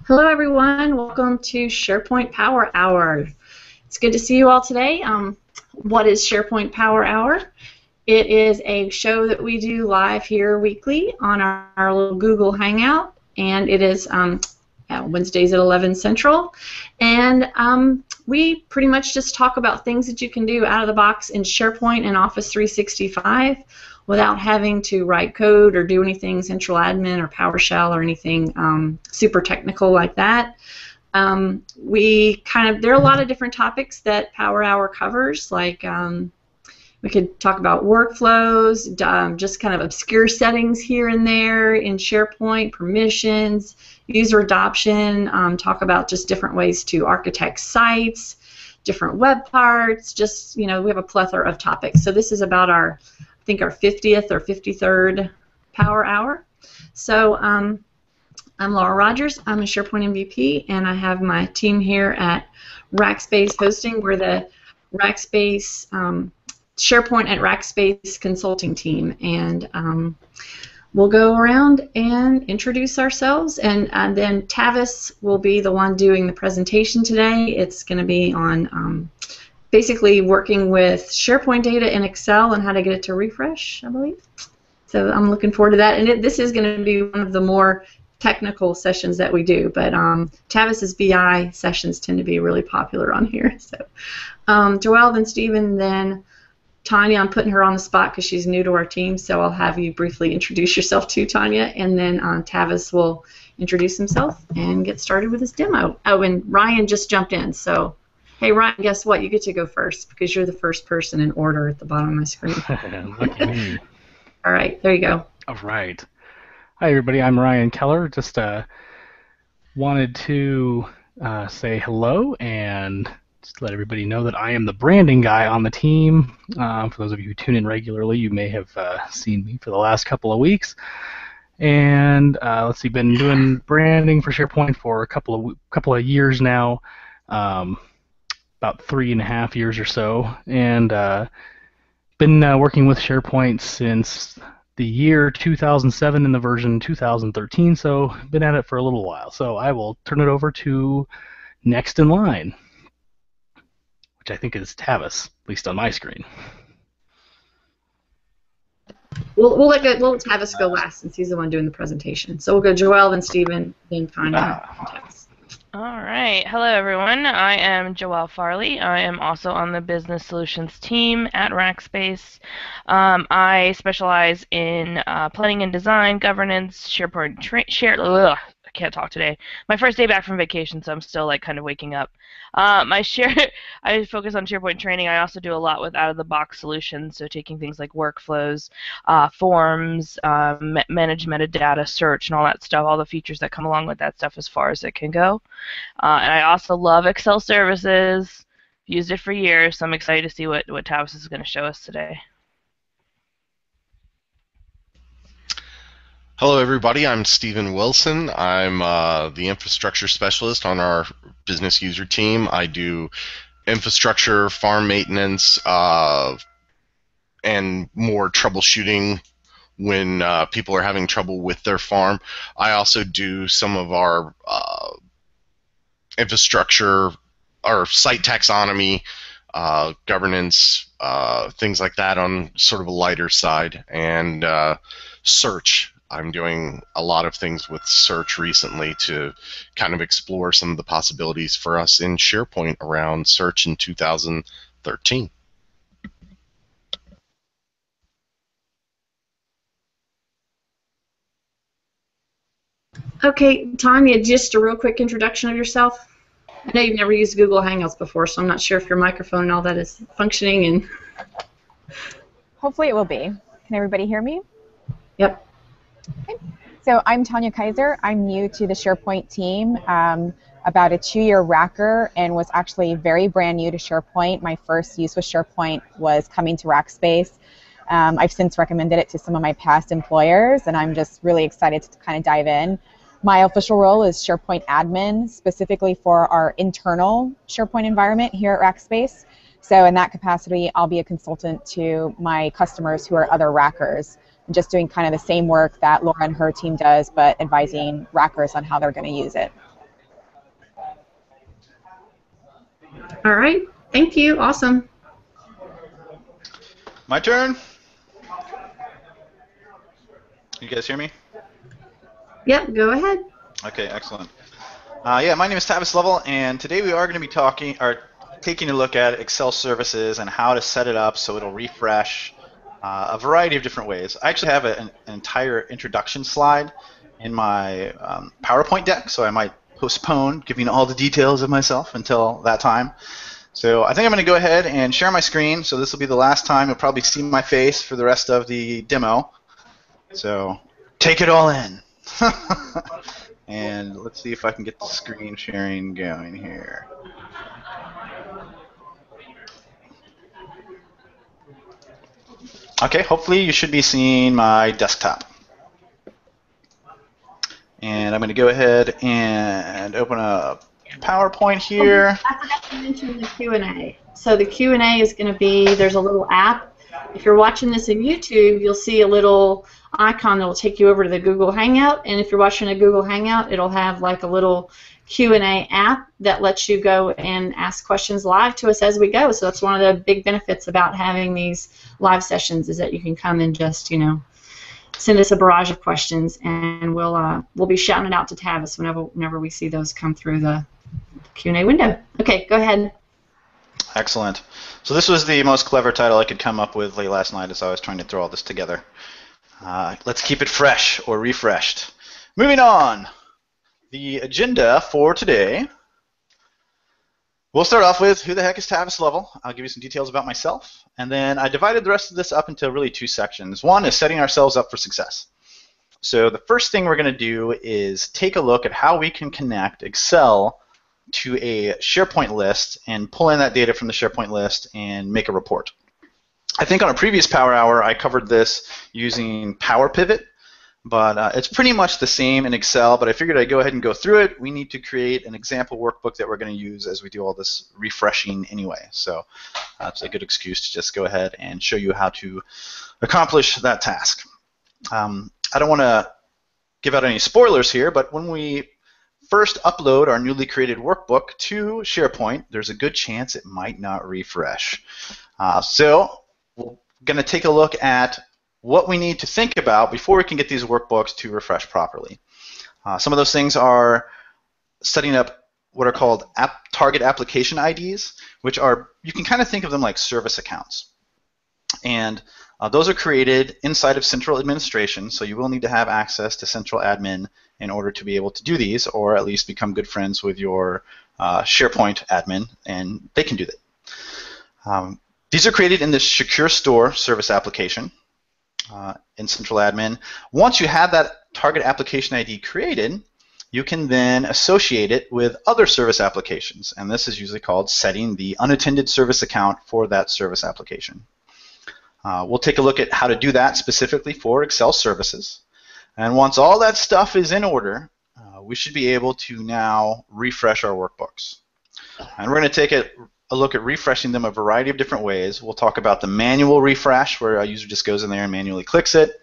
Hello everyone, welcome to SharePoint Power Hour. It's good to see you all today. What is SharePoint Power Hour? It is a show that we do live here weekly on our little Google Hangout, and it is Wednesdays at 11 Central. And we pretty much just talk about things that you can do out of the box in SharePoint and Office 365 without having to write code or do anything central admin or PowerShell or anything super technical like that. There are a lot of different topics that Power Hour covers, like we could talk about workflows, just kind of obscure settings here and there in SharePoint, permissions, user adoption, talk about just different ways to architect sites, different web parts, just, we have a plethora of topics. So this is about our 50th or 53rd Power Hour. So I'm Laura Rogers. I'm a SharePoint MVP, and I have my team here at Rackspace Hosting. We're the Rackspace SharePoint at Rackspace consulting team, and we'll go around and introduce ourselves, and then Tavis will be the one doing the presentation today. It's going to be on basically working with SharePoint data in Excel and how to get it to refresh, I believe. So I'm looking forward to that, and this is going to be one of the more technical sessions that we do, but Tavis's BI sessions tend to be really popular on here. So Joelle, then Stephen, then Tanya. I'm putting her on the spot because she's new to our team, so I'll have you briefly introduce yourself to Tanya, and then Tavis will introduce himself and get started with his demo. Oh, and Ryan just jumped in, so hey Ryan, guess what? You get to go first because you're the first person in order at the bottom of my screen. Lucky me. All right, there you go. All right. Hi everybody, I'm Ryan Keller. Just wanted to say hello and just let everybody know that I am the branding guy on the team. For those of you who tune in regularly, you may have seen me for the last couple of weeks. And let's see, been doing branding for SharePoint for a couple of years now, about 3.5 years or so, and been working with SharePoint since the year 2007 in the version 2013, so been at it for a little while. So I will turn it over to next in line, which I think is Tavis, at least on my screen. We'll let Tavis go last since he's the one doing the presentation. So we'll go Joelle, then Stephen, then Tanya, Tavis. All right. Hello, everyone. I am Joelle Farley. I am also on the Business Solutions team at Rackspace. I specialize in planning and design, governance, SharePoint, I can't talk today. My first day back from vacation, so I'm still kind of waking up. I focus on SharePoint training. I also do a lot with out-of-the-box solutions, so taking things like workflows, forms, manage metadata, search, and all that stuff, all the features that come along with that stuff as far as it can go. And I also love Excel services. Used it for years, so I'm excited to see what Tavis is going to show us today. Hello everybody, I'm Stephen Wilson. I'm the infrastructure specialist on our business user team. I do infrastructure, farm maintenance, and more troubleshooting when people are having trouble with their farm. I also do some of our infrastructure, our site taxonomy, governance, things like that on sort of a lighter side, and search. I'm doing a lot of things with search recently to kind of explore some of the possibilities for us in SharePoint around search in 2013. Okay, Tanya, just a real quick introduction of yourself. I know you've never used Google Hangouts before, so I'm not sure if your microphone and all that is functioning. And hopefully it will be. Can everybody hear me? Yep. Okay. So I'm Tanya Kaiser. I'm new to the SharePoint team, about a 2-year racker, and was actually very brand new to SharePoint. My first use with SharePoint was coming to Rackspace. I've since recommended it to some of my past employers, and I'm just really excited to kind of dive in. My official role is SharePoint admin, specifically for our internal SharePoint environment here at Rackspace. So in that capacity, I'll be a consultant to my customers who are other rackers. Just doing kind of the same work that Laura and her team does, but advising rackers on how they're going to use it. All right. Thank you. Awesome. My turn. You guys hear me? Yep, go ahead. Okay, excellent. Yeah, my name is Tavis Lovell, and today we are going to be taking a look at Excel services and how to set it up so it'll refresh a variety of different ways. I actually have an entire introduction slide in my PowerPoint deck, so I might postpone giving all the details of myself until that time. So I think I'm going to go ahead and share my screen. So this will be the last time you'll probably see my face for the rest of the demo. So take it all in. And let's see if I can get the screen sharing going here. Okay, hopefully you should be seeing my desktop. And I'm going to go ahead and open up PowerPoint here. I forgot to mention the Q&A. So the Q&A is going to be, there's a little app. If you're watching this in YouTube, you'll see a little icon that will take you over to the Google Hangout. And if you're watching a Google Hangout, it'll have like a little Q&A app that lets you go and ask questions live to us as we go. So that's one of the big benefits about having these live sessions, is that you can come and just, you know, send us a barrage of questions, and we'll be shouting it out to Tavis whenever we see those come through the Q&A window. Okay, go ahead. Excellent. So this was the most clever title I could come up with late last night as I was trying to throw all this together. Let's keep it fresh or refreshed. Moving on. The agenda for today. We'll start off with who the heck is Tavis Lovell. I'll give you some details about myself. And then I divided the rest of this up into really two sections. One is setting ourselves up for success. So the first thing we're going to do is take a look at how we can connect Excel to a SharePoint list and pull in that data from the SharePoint list and make a report. I think on a previous Power Hour I covered this using Power Pivot, but it's pretty much the same in Excel, but I figured I'd go ahead and go through it. We need to create an example workbook that we're going to use as we do all this refreshing anyway, so that's a good excuse to just go ahead and show you how to accomplish that task. I don't want to give out any spoilers here, but when we first upload our newly created workbook to SharePoint, there's a good chance it might not refresh. So we're going to take a look at what we need to think about before we can get these workbooks to refresh properly. Some of those things are setting up what are called target application IDs, which are, you can kind of think of them like service accounts. And those are created inside of central administration, so you will need to have access to central admin in order to be able to do these, or at least become good friends with your SharePoint admin, and they can do that. These are created in the SecureStore service application in central admin. Once you have that target application ID created, you can then associate it with other service applications, and this is usually called setting the unattended service account for that service application. We'll take a look at how to do that specifically for Excel services. And once all that stuff is in order, we should be able to now refresh our workbooks. And we're going to take a look at refreshing them a variety of different ways. We'll talk about the manual refresh, where a user just goes in there and manually clicks it.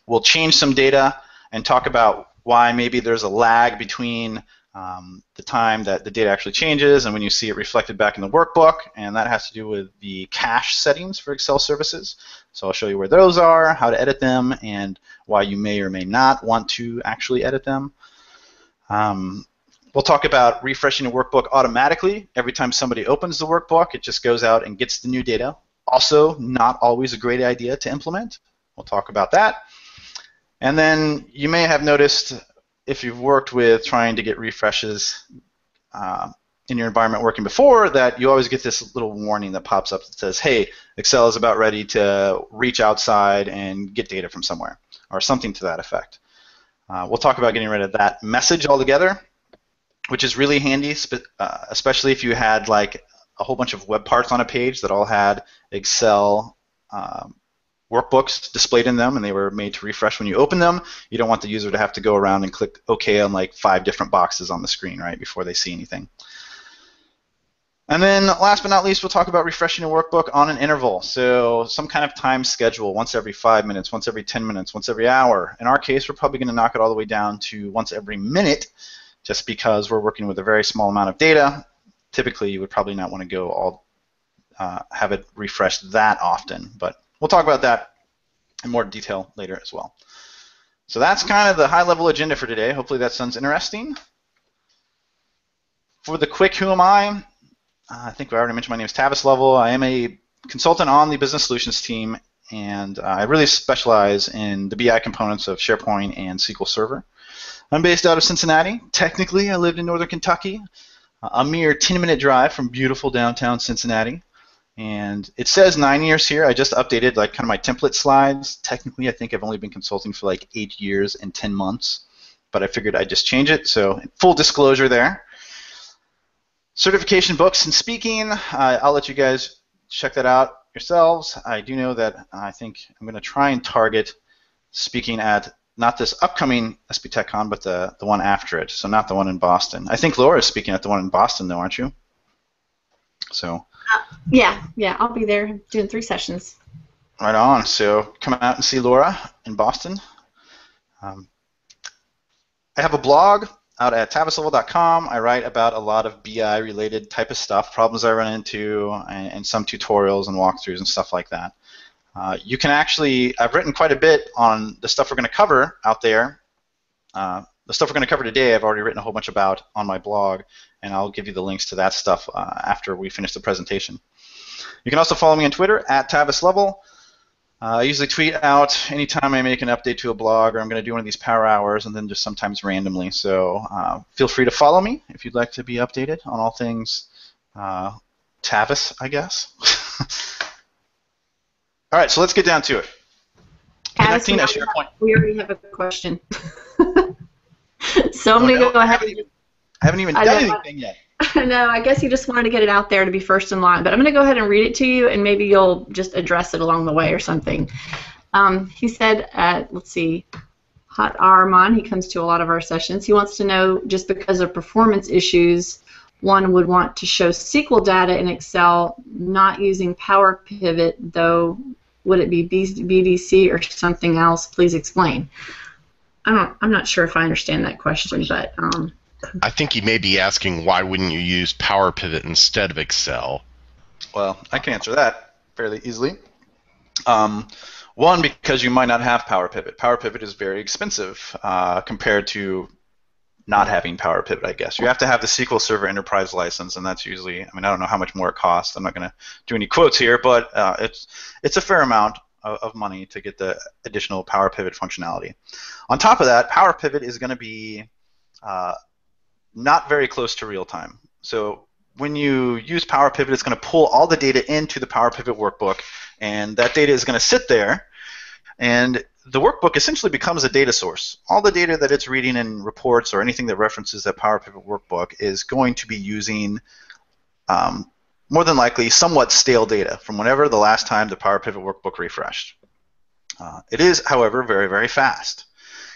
We'll change some data and talk about why maybe there's a lag between the time that the data actually changes and when you see it reflected back in the workbook, and that has to do with the cache settings for Excel services. So I'll show you where those are, how to edit them, and why you may or may not want to actually edit them. We'll talk about refreshing a workbook automatically. Every time somebody opens the workbook, it just goes out and gets the new data. Also, not always a great idea to implement. We'll talk about that. And then you may have noticed, if you've worked with trying to get refreshes in your environment working before, that you always get this little warning that pops up that says, hey, Excel is about ready to reach outside and get data from somewhere, or something to that effect. We'll talk about getting rid of that message altogether, which is really handy, especially if you had like a whole bunch of web parts on a page that all had Excel workbooks displayed in them, and they were made to refresh when you open them. You don't want the user to have to go around and click OK on like 5 different boxes on the screen, right, before they see anything. And then last but not least, we'll talk about refreshing a workbook on an interval. So some kind of time schedule, once every 5 minutes, once every 10 minutes, once every hour. In our case, we're probably going to knock it all the way down to once every minute, just because we're working with a very small amount of data. typically you would probably not want to go all have it refreshed that often, but we'll talk about that in more detail later as well. So that's kind of the high-level agenda for today. Hopefully that sounds interesting. For the quick who am I think I already mentioned my name is Tavis Lovell. I am a consultant on the business solutions team, and I really specialize in the BI components of SharePoint and SQL Server. I'm based out of Cincinnati. Technically, I lived in northern Kentucky, a mere 10-minute drive from beautiful downtown Cincinnati. And it says 9 years here. I just updated like kind of my template slides. Technically, I think I've only been consulting for like 8 years and 10 months, but I figured I'd just change it. So full disclosure there. Certification books and speaking. I'll let you guys check that out yourselves. I do know that I think I'm going to try and target speaking at not this upcoming SB TechCon, but the one after it. So not the one in Boston. I think Laura's speaking at the one in Boston, though, aren't you? So. Yeah, I'll be there doing 3 sessions. Right on. So come out and see Laura in Boston. I have a blog out at tavislovell.com. I write about a lot of BI-related type of stuff, problems I run into, and some tutorials and walkthroughs and stuff like that. You can actually, I've written quite a bit on the stuff we're going to cover out there. The stuff we're going to cover today, I've already written a whole bunch about on my blog, and I'll give you the links to that stuff after we finish the presentation. You can also follow me on Twitter at Tavis Lovell. I usually tweet out anytime I make an update to a blog, or I'm going to do one of these power hours, and then just sometimes randomly. So feel free to follow me if you'd like to be updated on all things Tavis, I guess. All right, so let's get down to it. Connecting a SharePoint. We already have a question. So I'm going to go ahead. I haven't even done anything yet. No, I guess you just wanted to get it out there to be first in line. But I'm going to go ahead and read it to you, and maybe you'll just address it along the way or something. He said, let's see, Hot Arman, he comes to a lot of our sessions. He wants to know, just because of performance issues, one would want to show SQL data in Excel, not using Power Pivot, though. Would it be BDC or something else? Please explain. I'm not sure if I understand that question, but I think he may be asking why wouldn't you use Power Pivot instead of Excel? Well, I can answer that fairly easily. One, because you might not have Power Pivot. Power Pivot is very expensive compared to not having Power Pivot, I guess. You have to have the SQL Server Enterprise license, and that's usually, I don't know how much more it costs. I'm not going to do any quotes here, but it's a fair amount of money to get the additional Power Pivot functionality. On top of that, Power Pivot is going to be not very close to real time. So when you use Power Pivot, it's going to pull all the data into the Power Pivot workbook, and that data is going to sit there, and the workbook essentially becomes a data source. All the data that it's reading in reports or anything that references that Power Pivot workbook is going to be using more than likely somewhat stale data from whenever the last time the Power Pivot workbook refreshed. It is, however, very, very fast.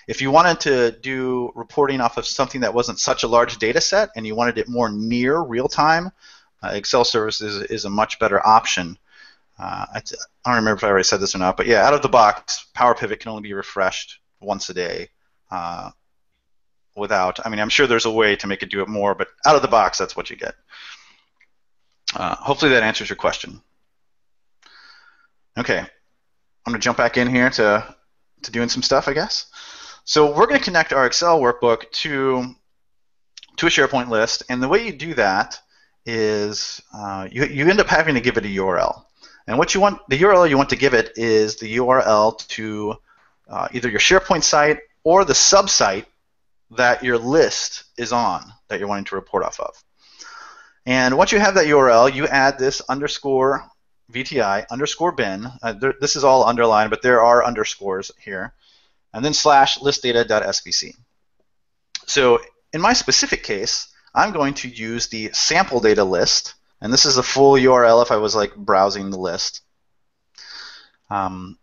If you wanted to do reporting off of something that wasn't such a large data set and you wanted it more near real time, Excel Services is a much better option. I don't remember if I already said this or not, but yeah, out of the box, Power Pivot can only be refreshed once a day without, I'm sure there's a way to make it do it more, but out of the box, that's what you get. Hopefully that answers your question. Okay, I'm going to jump back in here to doing some stuff, I guess. So we're going to connect our Excel workbook to a SharePoint list, and the way you do that is you end up having to give it a URL. And what you want, the URL you want to give it is the URL to either your SharePoint site or the sub-site that your list is on that you're wanting to report off of. And once you have that URL, you add this underscore VTI underscore bin. This is all underlined, but there are underscores here. And then slash listdata.svc. So in my specific case, I'm going to use the sample data list. And this is a full URL if I was like browsing the list. And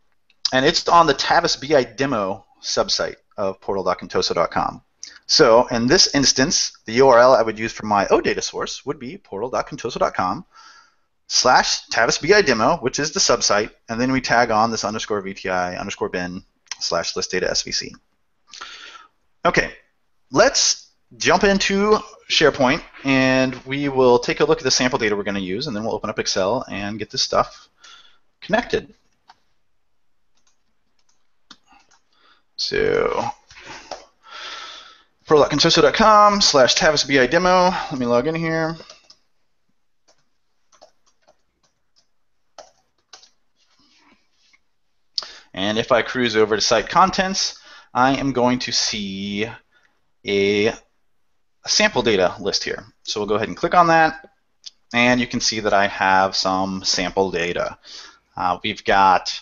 it's on the Tavis BI demo subsite of portal.contoso.com. So in this instance, the URL I would use for my OData source would be portal.contoso.com / Tavis BI demo, which is the subsite, and then we tag on this underscore VTI underscore bin / listdata SVC. Okay, let's jump into SharePoint, and we will take a look at the sample data we're going to use, and then we'll open up Excel and get this stuff connected. So, pro.consoso.com/TavisBI demo. Let me log in here. And if I cruise over to site contents, I am going to see a sample data list here. So we'll go ahead and click on that, and you can see that I have some sample data. We've got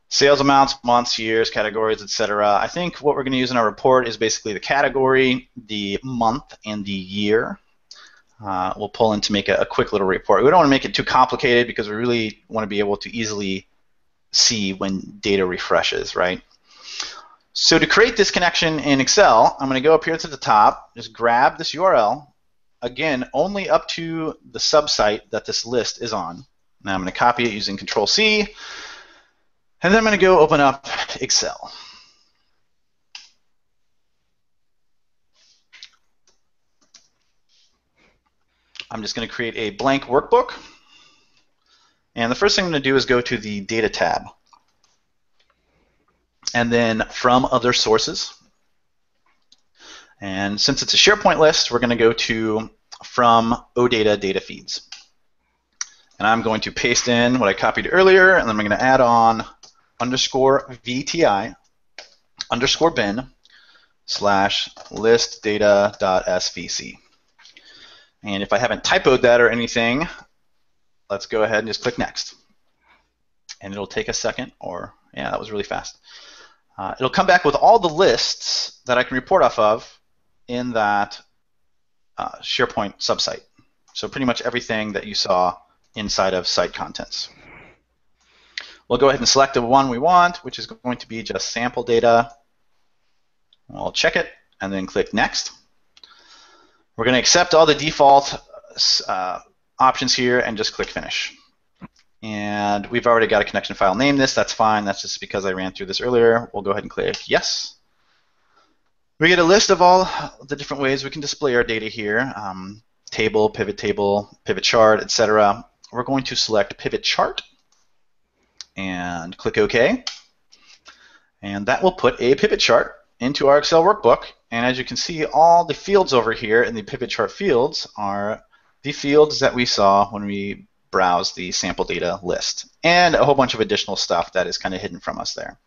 sales amounts, months, years, categories, etc. I think what we're going to use in our report is basically the category, the month, and the year. We'll pull in to make a quick little report. We don't want to make it too complicated because we really want to be able to easily see when data refreshes, right? So to create this connection in Excel, I'm going to go up here to the top, just grab this URL, again, only up to the subsite that this list is on. Now I'm going to copy it using Control-C, and then I'm going to go open up Excel. I'm just going to create a blank workbook. And the first thing I'm going to do is go to the Data tab. And then from Other Sources. And since it's a SharePoint list, we're going to go to From OData Data Feeds. And I'm going to paste in what I copied earlier, and then I'm going to add on _VTI _bin /list data.svc. And if I haven't typoed that or anything, let's go ahead and just click Next. And it'll take a second, or yeah, that was really fast. It'll come back with all the lists that I can report off of in that SharePoint subsite. So pretty much everything that you saw inside of site contents. We'll go ahead and select the one we want, which is going to be just sample data. We'll check it and then click Next. We're going to accept all the default options here and just click Finish. And we've already got a connection file named this. That's fine. That's just because I ran through this earlier. We'll go ahead and click Yes. We get a list of all the different ways we can display our data here. Table, pivot chart, etc. We're going to select Pivot Chart and click OK. And that will put a pivot chart into our Excel workbook. And as you can see, all the fields over here in the pivot chart fields are the fields that we saw when we browse the sample data list, and a whole bunch of additional stuff that is kind of hidden from us there.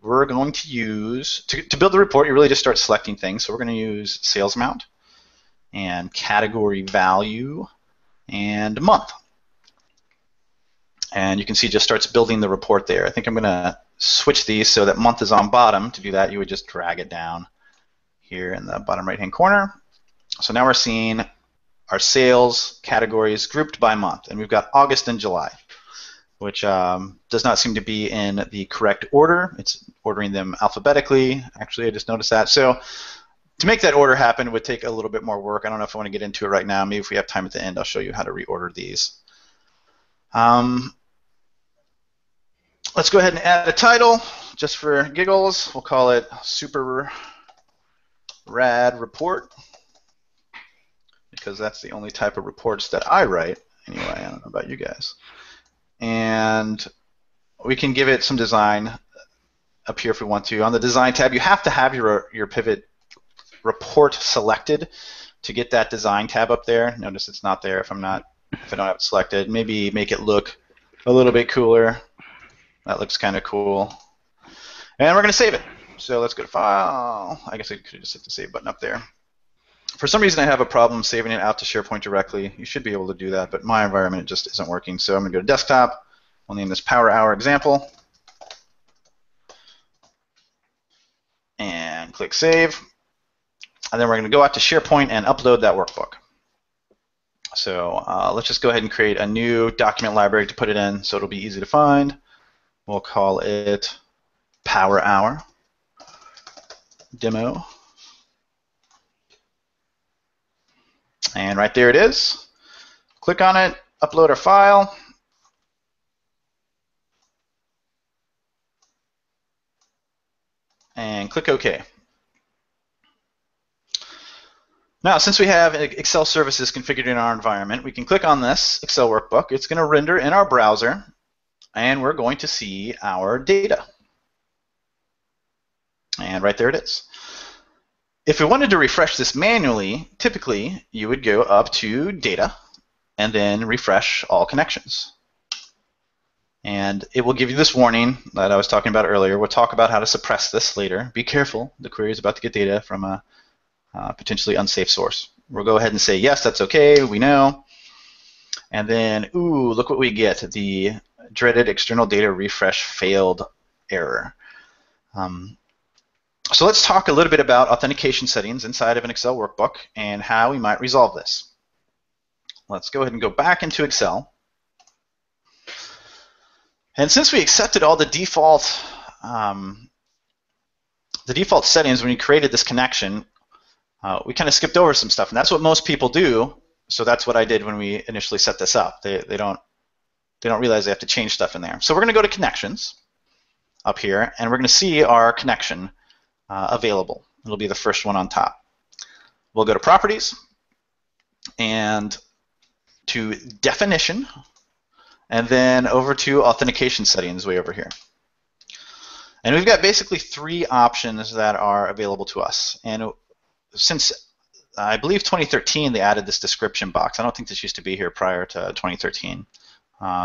We're going to use, to build the report, you really just start selecting things. So we're going to use sales amount and category value and month. And you can see it just starts building the report there. I think I'm going to switch these so that month is on bottom. To do that, you would just drag it down here in the bottom right-hand corner. So now we're seeing our sales categories grouped by month. And we've got August and July, which does not seem to be in the correct order. It's ordering them alphabetically. Actually, I just noticed that. So to make that order happen would take a little bit more work. I don't know if I want to get into it right now. Maybe if we have time at the end, I'll show you how to reorder these. Let's go ahead and add a title just for giggles. We'll call it Super Rad Report, because that's the only type of reports that I write. Anyway, I don't know about you guys. And we can give it some design up here if we want to. On the Design tab, you have to have your pivot report selected to get that Design tab up there. Notice it's not there if I don't have it selected. Maybe make it look a little bit cooler. That looks kind of cool. And we're going to save it. So let's go to File. I guess I could just hit the Save button up there. For some reason, I have a problem saving it out to SharePoint directly. You should be able to do that, but in my environment, it just isn't working. So I'm going to go to Desktop. We'll name this Power Hour Example. And click Save. And then we're going to go out to SharePoint and upload that workbook. So let's just go ahead and create a new document library to put it in so it'll be easy to find. We'll call it Power Hour Demo. And right there it is. Click on it, upload our file. And click OK. Now, since we have Excel services configured in our environment, we can click on this Excel workbook. It's going to render in our browser, and we're going to see our data. And right there it is. If we wanted to refresh this manually, typically you would go up to Data and then refresh all connections. And it will give you this warning that I was talking about earlier. We'll talk about how to suppress this later. Be careful, the query is about to get data from a potentially unsafe source. We'll go ahead and say, yes, that's okay, we know. And then, ooh, look what we get, the dreaded external data refresh failed error. So let's talk a little bit about authentication settings inside of an Excel workbook and how we might resolve this. Let's go ahead and go back into Excel. And since we accepted all the default settings when we created this connection, we kind of skipped over some stuff, and that's what most people do. So that's what I did when we initially set this up. They don't realize they have to change stuff in there. So we're going to go to Connections up here, and we're going to see our connection available. It'll be the first one on top. We'll go to Properties and to Definition, and then over to Authentication Settings way over here. And we've got basically 3 options that are available to us. And since I believe 2013 they added this description box. I don't think this used to be here prior to 2013.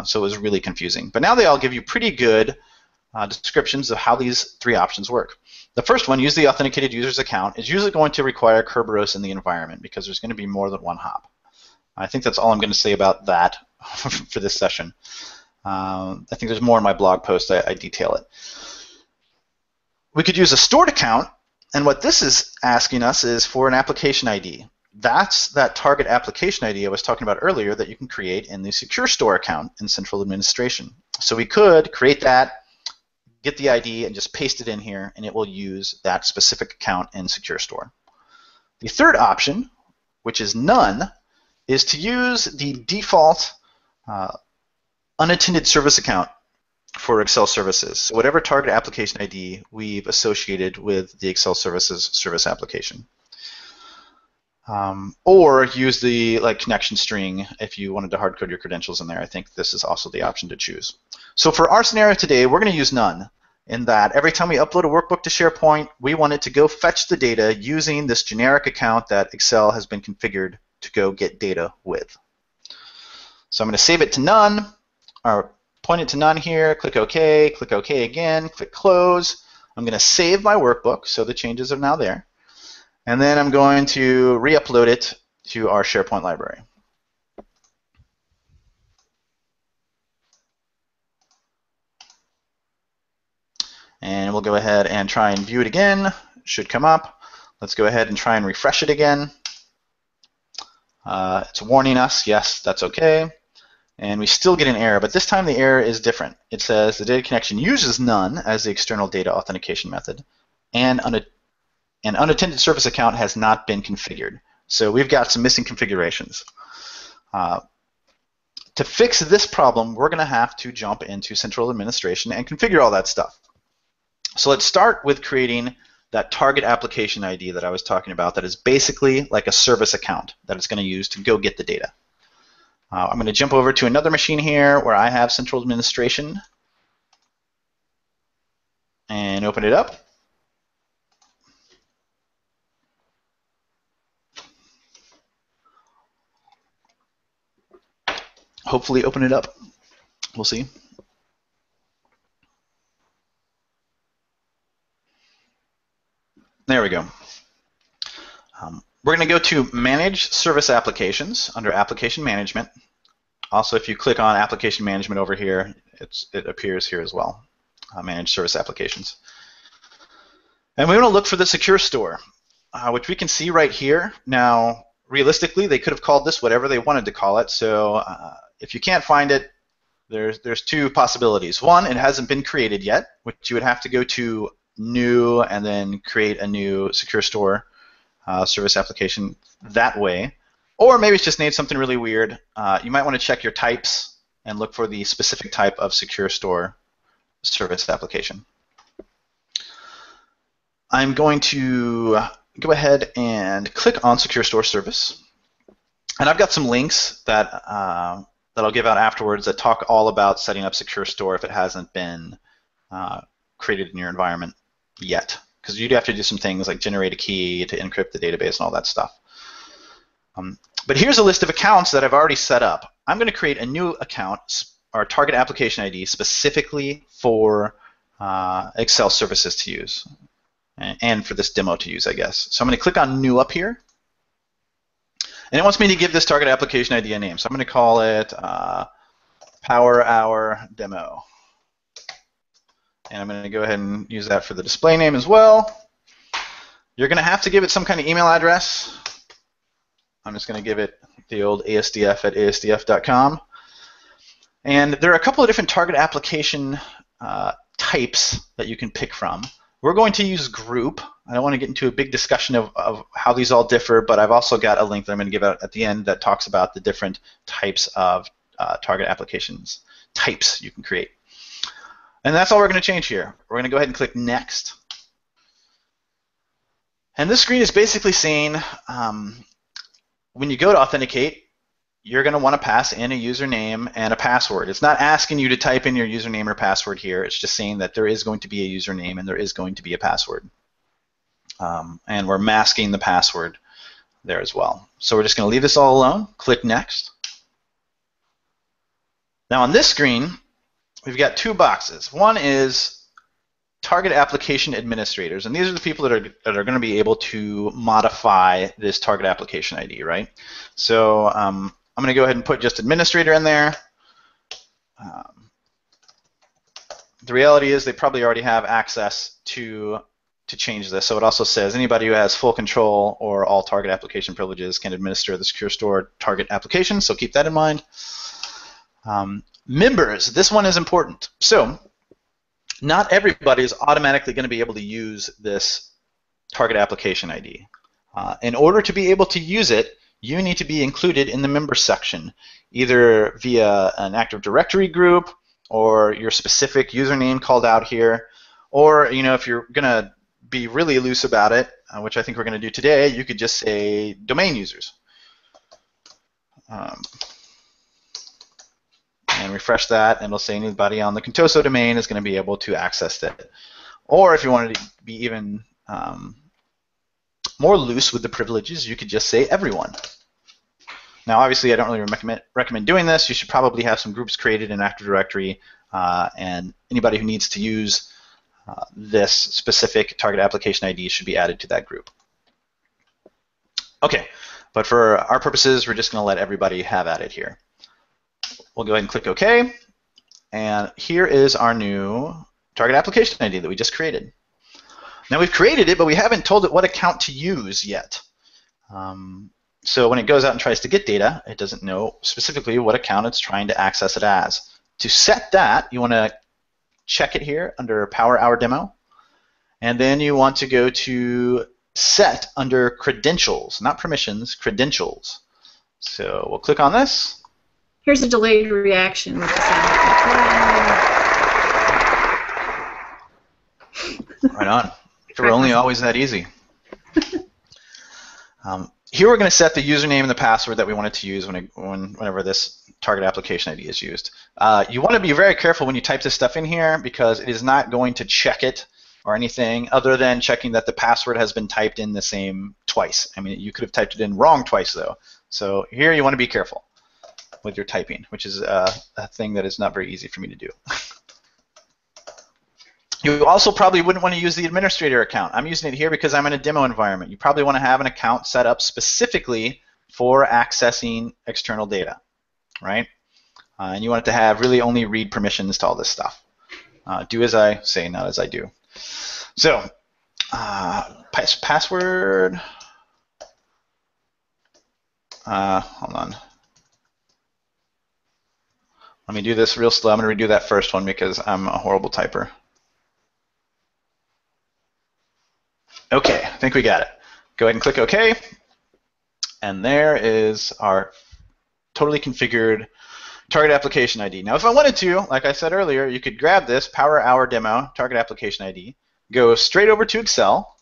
So it was really confusing. But now they all give you pretty good descriptions of how these 3 options work. The first one, use the authenticated user's account, is usually going to require Kerberos in the environment because there's going to be more than one hop. I think that's all I'm going to say about that for this session. I think there's more in my blog post. I detail it. We could use a stored account, and what this is asking us is for an application ID. That's that target application ID I was talking about earlier that you can create in the SecureStore account in central administration. So we could create that, get the ID, and just paste it in here, and it will use that specific account in SecureStore. The third option, which is none, is to use the default unattended service account for Excel services. So whatever target application ID we've associated with the Excel services service application. Or use the connection string if you wanted to hard code your credentials in there. I think this is also the option to choose. So for our scenario today, we're going to use none, in that every time we upload a workbook to SharePoint, we want it to go fetch the data using this generic account that Excel has been configured to go get data with. So I'm going to save it to none, or point it to none here, click OK again, click Close. I'm going to save my workbook, so the changes are now there. And then I'm going to re-upload it to our SharePoint library. And we'll go ahead and try and view it again. It should come up. Let's go ahead and try and refresh it again. It's warning us, yes, that's okay. And we still get an error, but this time the error is different. It says the data connection uses none as the external data authentication method, and an unattended service account has not been configured. So we've got some missing configurations. To fix this problem, we're going to have to jump into central administration and configure all that stuff. So let's start with creating that target application ID that I was talking about that is basically like a service account that it's going to use to go get the data. I'm going to jump over to another machine here where I have central administration and open it up. Hopefully open it up. We'll see. There we go. We're going to go to Manage Service Applications under Application Management. Also, if you click on Application Management over here, it appears here as well. Manage Service Applications. And we want to look for the SecureStore, which we can see right here. Now, realistically, they could have called this whatever they wanted to call it. So if you can't find it, there's 2 possibilities. One, it hasn't been created yet, which you would have to go to New and then create a new SecureStore service application that way. Or maybe it's just named something really weird. You might want to check your types and look for the specific type of SecureStore service application. I'm going to go ahead and click on SecureStore service. And I've got some links that that I'll give out afterwards that talk all about setting up SecureStore if it hasn't been created in your environment yet. Because you'd have to do some things like generate a key to encrypt the database and all that stuff. But here's a list of accounts that I've already set up. I'm going to create a new account, or target application ID, specifically for Excel services to use, and for this demo to use, I guess. So I'm going to click on New up here. And it wants me to give this target application ID a name. So I'm going to call it Power Hour Demo. And I'm going to go ahead and use that for the display name as well. You're going to have to give it some kind of email address. I'm just going to give it the old asdf@asdf.com. And there are a couple of different target application types that you can pick from. We're going to use group. I don't want to get into a big discussion of how these all differ, but I've also got a link that I'm going to give out at the end that talks about the different types of target applications types you can create. And that's all we're going to change here. We're going to go ahead and click Next. And this screen is basically saying when you go to authenticate, you're going to want to pass in a username and a password. It's not asking you to type in your username or password here. It's just saying that there is going to be a username and there is going to be a password. And we're masking the password there as well. So we're just going to leave this all alone. Click Next. Now on this screen, we've got two boxes. One is target application administrators, and these are the people that are going to be able to modify this target application ID, right? So I'm going to go ahead and put just administrator in there. The reality is they probably already have access to change this. So it also says anybody who has full control or all target application privileges can administer the SecureStore target application, so keep that in mind. Members, this one is important. So not everybody is automatically going to be able to use this target application ID. In order to be able to use it, you need to be included in the members section, either via an Active Directory group or your specific username called out here, or if you're going to be really loose about it, which I think we're going to do today, you could just say domain users. And refresh that, and it'll say anybody on the Contoso domain is going to be able to access it. Or if you wanted to be even more loose with the privileges, you could just say everyone. Now, obviously, I don't really recommend doing this. You should probably have some groups created in Active Directory, and anybody who needs to use this specific target application ID should be added to that group. Okay, but for our purposes, we're just going to let everybody have at it here. We'll go ahead and click OK, and here is our new target application ID that we just created. Now we've created it, but we haven't told it what account to use yet. So when it goes out and tries to get data, it doesn't know specifically what account it's trying to access it as. To set that, you want to check it here under Power Hour Demo, and then you want to go to Set under Credentials, not Permissions, Credentials. So we'll click on this. Here's a delayed reaction with the sound. Right on. If it were only always that easy. Here we're going to set the username and the password that we want it to use whenever this target application ID is used. You want to be very careful when you type this stuff in here because it is not going to check it or anything other than checking that the password has been typed in the same twice. I mean, you could have typed it in wrong twice, though. So here you want to be careful with your typing, which is a thing that is not very easy for me to do. You also probably wouldn't want to use the administrator account. I'm using it here because I'm in a demo environment. You probably want to have an account set up specifically for accessing external data, right? And you want it to have really only read permissions to all this stuff. Do as I say, not as I do. So, password. Hold on. Let me do this real slow. I'm going to redo that first one because I'm a horrible typer. Okay, I think we got it. Go ahead and click OK. And there is our totally configured target application ID. Now, if I wanted to, like I said earlier, you could grab this Power Hour Demo target application ID, go straight over to Excel,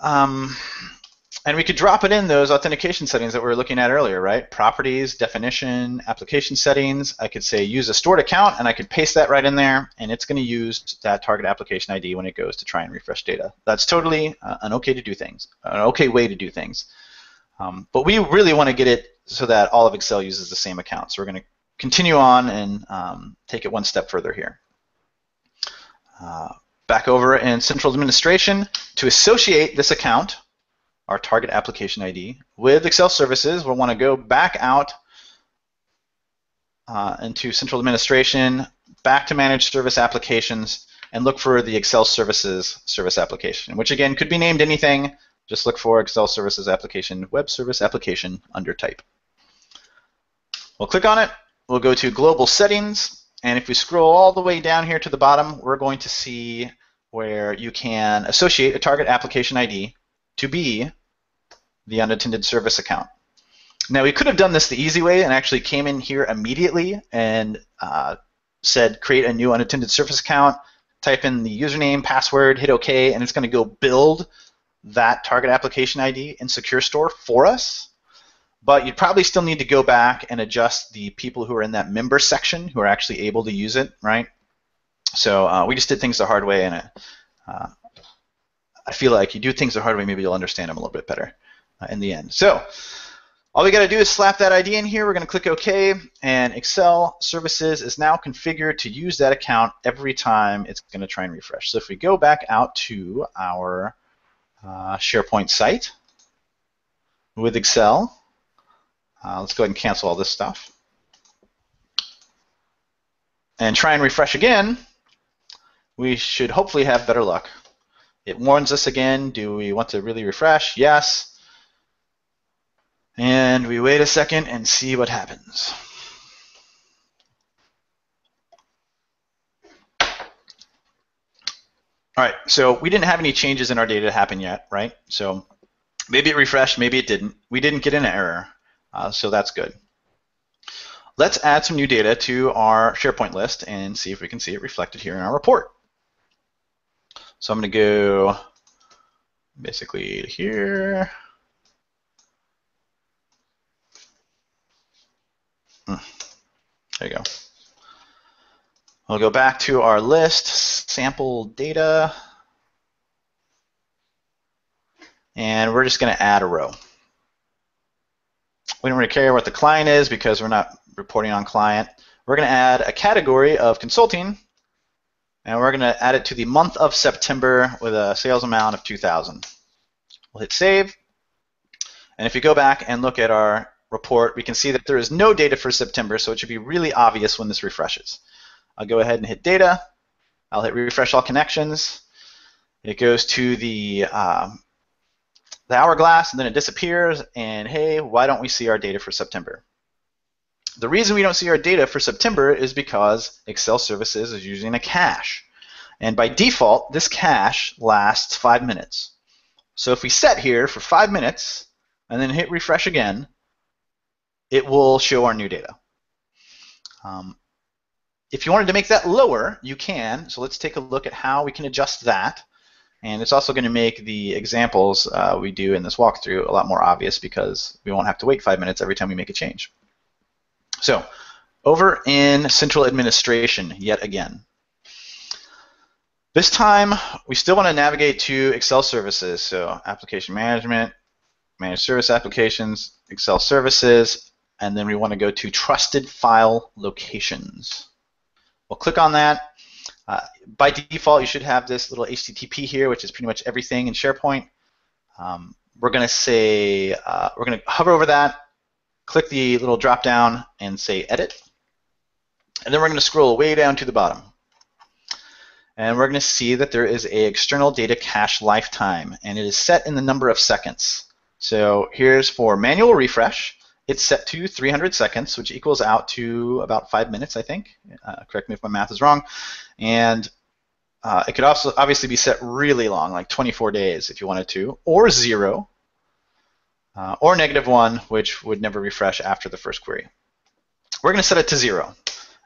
And we could drop it in those authentication settings that we were looking at earlier, right? Properties, definition, application settings. I could say use a stored account, and I could paste that right in there, and it's going to use that target application ID when it goes to try and refresh data. That's totally an okay way to do things. But we really want to get it so that all of Excel uses the same account. So we're going to continue on and take it one step further here. Back over in Central Administration, to associate this account, our target application ID, with Excel services, we'll want to go back out into Central Administration, back to Managed Service Applications, and look for the Excel Services service application, which again could be named anything. Just look for Excel Services Application, Web Service Application under type. We'll click on it. We'll go to Global Settings, and if we scroll all the way down here to the bottom, we're going to see where you can associate a target application ID to be the unattended service account. Now, we could have done this the easy way and actually came in here immediately and said create a new unattended service account, type in the username, password, hit OK, and it's going to go build that target application ID in SecureStore for us. But you'd probably still need to go back and adjust the people who are in that member section who are actually able to use it, right? So we just did things the hard way, and I feel like you do things the hard way, maybe you'll understand them a little bit better in the end. So all we got to do is slap that ID in here. We're going to click OK, and Excel Services is now configured to use that account every time it's going to try and refresh. So if we go back out to our SharePoint site with Excel, let's go ahead and cancel all this stuff and try and refresh again. We should hopefully have better luck. It warns us again. Do we want to really refresh? Yes. And we wait a second and see what happens. All right, so we didn't have any changes in our data happen yet, right? So maybe it refreshed, maybe it didn't. We didn't get an error, so that's good. Let's add some new data to our SharePoint list and see if we can see it reflected here in our report. So I'm going to go basically here. There you go. We'll go back to our list, sample data, and we're just going to add a row. We don't really care what the client is because we're not reporting on client. We're going to add a category of consulting, and we're going to add it to the month of September with a sales amount of $2,000. We'll hit save, and if you go back and look at our report, we can see that there is no data for September, so it should be really obvious when this refreshes. I'll go ahead and hit data. I'll hit refresh all connections. It goes to the hourglass, and then it disappears, and hey, why don't we see our data for September? The reason we don't see our data for September is because Excel Services is using a cache. And by default, this cache lasts 5 minutes. So if we set here for 5 minutes and then hit refresh again, it will show our new data. If you wanted to make that lower, you can. So let's take a look at how we can adjust that. And it's also going to make the examples we do in this walkthrough a lot more obvious because we won't have to wait 5 minutes every time we make a change. So over in Central Administration yet again. This time, we still want to navigate to Excel Services. So Application Management, Managed Service Applications, Excel Services, and then we want to go to Trusted File Locations. We'll click on that. By default, you should have this little HTTP here, which is pretty much everything in SharePoint. We're going to say, we're going to hover over that, click the little drop down and say Edit. And then we're going to scroll way down to the bottom. And we're going to see that there is an external data cache lifetime, and it is set in the number of seconds. So here's for manual refresh. It's set to 300 seconds, which equals out to about 5 minutes, I think. Correct me if my math is wrong. And it could also obviously be set really long, like 24 days if you wanted to, or 0, or -1, which would never refresh after the first query. We're going to set it to 0.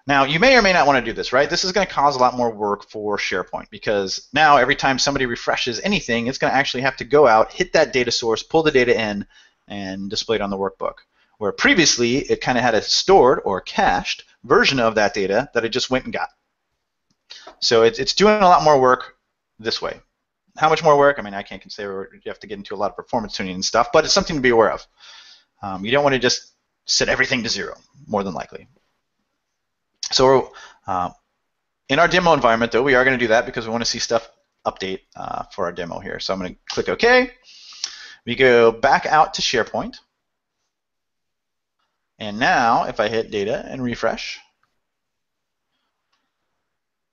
Now, you may or may not want to do this, right? This is going to cause a lot more work for SharePoint because now every time somebody refreshes anything, it's going to actually have to go out, hit that data source, pull the data in, and display it on the workbook. Where previously, it kind of had a stored or cached version of that data that it just went and got. So it's doing a lot more work this way. How much more work? I mean, I can't consider, you have to get into a lot of performance tuning and stuff, but it's something to be aware of. You don't want to just set everything to 0, more than likely. So in our demo environment, though, we are going to do that because we want to see stuff update for our demo here. So I'm going to click OK. We go back out to SharePoint. And now, if I hit Data and refresh,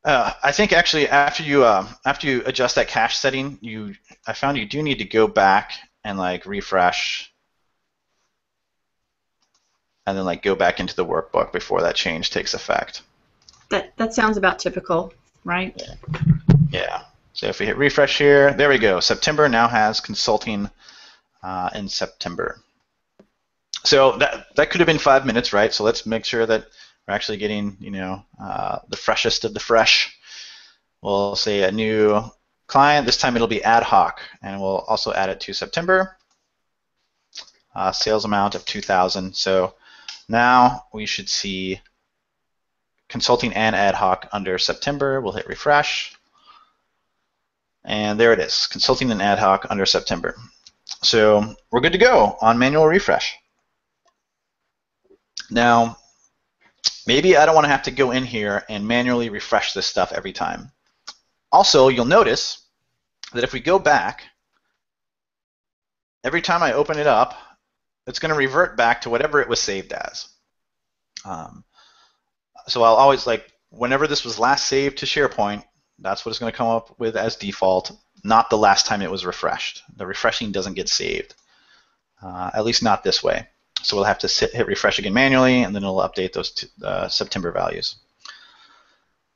I think actually after you adjust that cache setting, I found you do need to go back and like refresh, and then like go back into the workbook before that change takes effect. That sounds about typical, right? Yeah. So if we hit refresh here, there we go. September now has consulting in September. So that could have been 5 minutes, right? So let's make sure that we're actually getting, the freshest of the fresh. We'll say a new client. This time it'll be ad hoc, and we'll also add it to September. Sales amount of 2,000. So now we should see consulting and ad hoc under September. We'll hit refresh. And there it is, consulting and ad hoc under September. So we're good to go on manual refresh. Now, maybe I don't want to have to go in here and manually refresh this stuff every time. Also, you'll notice that if we go back, every time I open it up, it's going to revert back to whatever it was saved as. So I'll always, whenever this was last saved to SharePoint, that's what it's going to come up with as default, not the last time it was refreshed. The refreshing doesn't get saved, at least not this way. So we'll have to hit refresh again manually, and then it'll update those September values.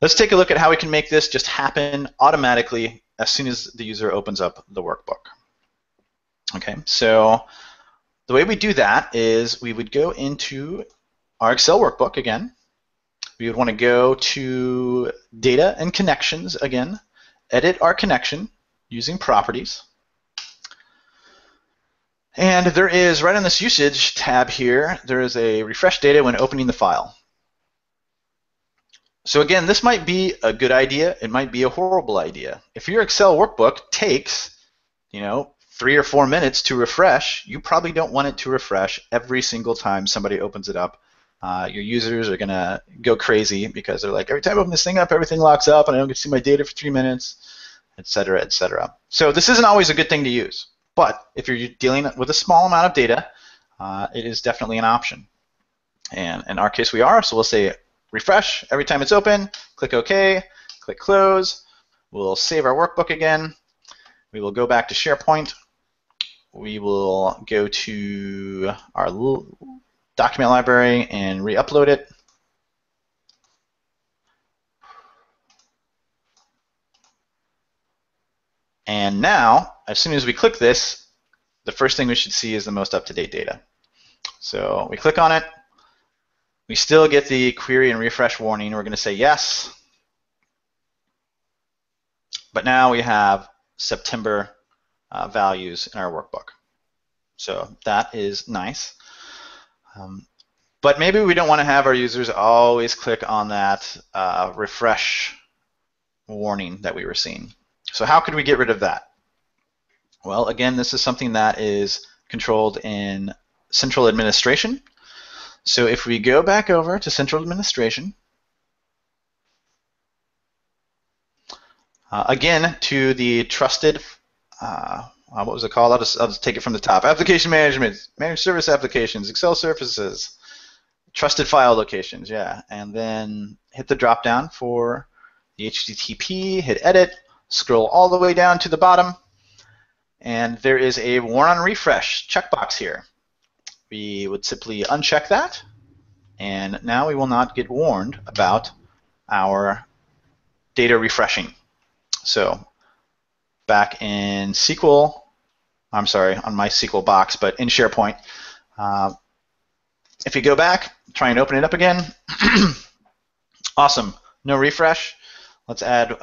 Let's take a look at how we can make this just happen automatically as soon as the user opens up the workbook. Okay, so the way we do that is we would go into our Excel workbook again. We would want to go to Data and Connections again, edit our connection using Properties. And there is, right on this Usage tab here, there is a Refresh Data when opening the file. So again, this might be a good idea. It might be a horrible idea. If your Excel workbook takes, 3 or 4 minutes to refresh, you probably don't want it to refresh every single time somebody opens it up. Your users are going to go crazy because they're like, every time I open this thing up, everything locks up, and I don't get to see my data for 3 minutes, et cetera, et cetera. So this isn't always a good thing to use. But if you're dealing with a small amount of data, it is definitely an option. And in our case, we are. So we'll say refresh every time it's open, click OK, click Close. We'll save our workbook again. We will go back to SharePoint. We will go to our document library and re-upload it. And now, as soon as we click this, the first thing we should see is the most up-to-date data. So we click on it. We still get the query and refresh warning. We're going to say yes. But now we have September values in our workbook. So that is nice. But maybe we don't want to have our users always click on that refresh warning that we were seeing. So how could we get rid of that? Well, again, this is something that is controlled in Central Administration. So if we go back over to Central Administration, again, to the trusted, what was it called? I'll just take it from the top. Application Management, Managed Service Applications, Excel Surfaces, Trusted File Locations, yeah. And then hit the drop down for the HTTP, hit Edit, scroll all the way down to the bottom, and there is a Warn on Refresh checkbox here. We would simply uncheck that, and now we will not get warned about our data refreshing. So back in SQL, I'm sorry, on my SQL box, but in SharePoint, if you go back, try and open it up again, Awesome. No refresh. Let's add.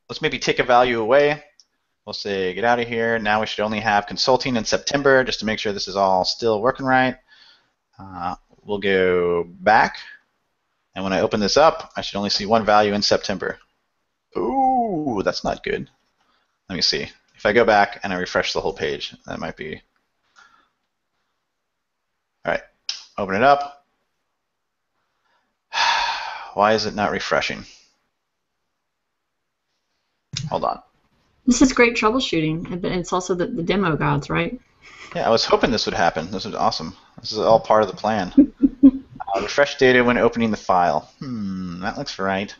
Let's maybe take a value away. We'll say get out of here. Now we should only have consulting in September, just to make sure this is all still working right. We'll go back, and when I open this up, I should only see one value in September. Ooh, that's not good. Let me see. If I go back and I refresh the whole page, that might be. All right, open it up. Why is it not refreshing? Hold on. This is great troubleshooting, but it's also the demo gods, right? Yeah, I was hoping this would happen. This was awesome. This is all part of the plan. Refresh data when opening the file. That looks right.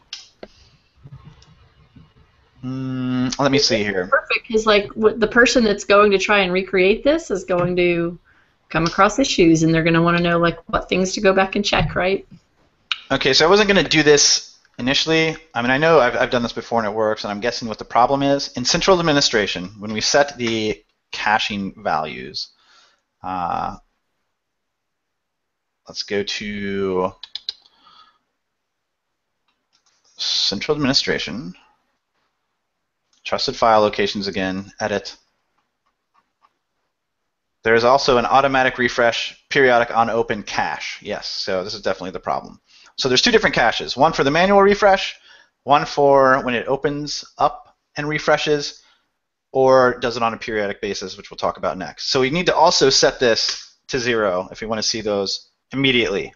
Let me see here. Perfect, because like the person that's going to try and recreate this is going to come across issues, and they're going to want to know like what things to go back and check, right? Okay, so I wasn't going to do this initially. I mean, I know I've done this before and it works, and I'm guessing what the problem is. In central administration, when we set the caching values, let's go to central administration, trusted file locations again, edit. There is also an automatic refresh periodic on open cache. Yes, so this is definitely the problem. So there's two different caches, one for the manual refresh, one for when it opens up and refreshes, or does it on a periodic basis, which we'll talk about next. So we need to also set this to 0 if we want to see those immediately.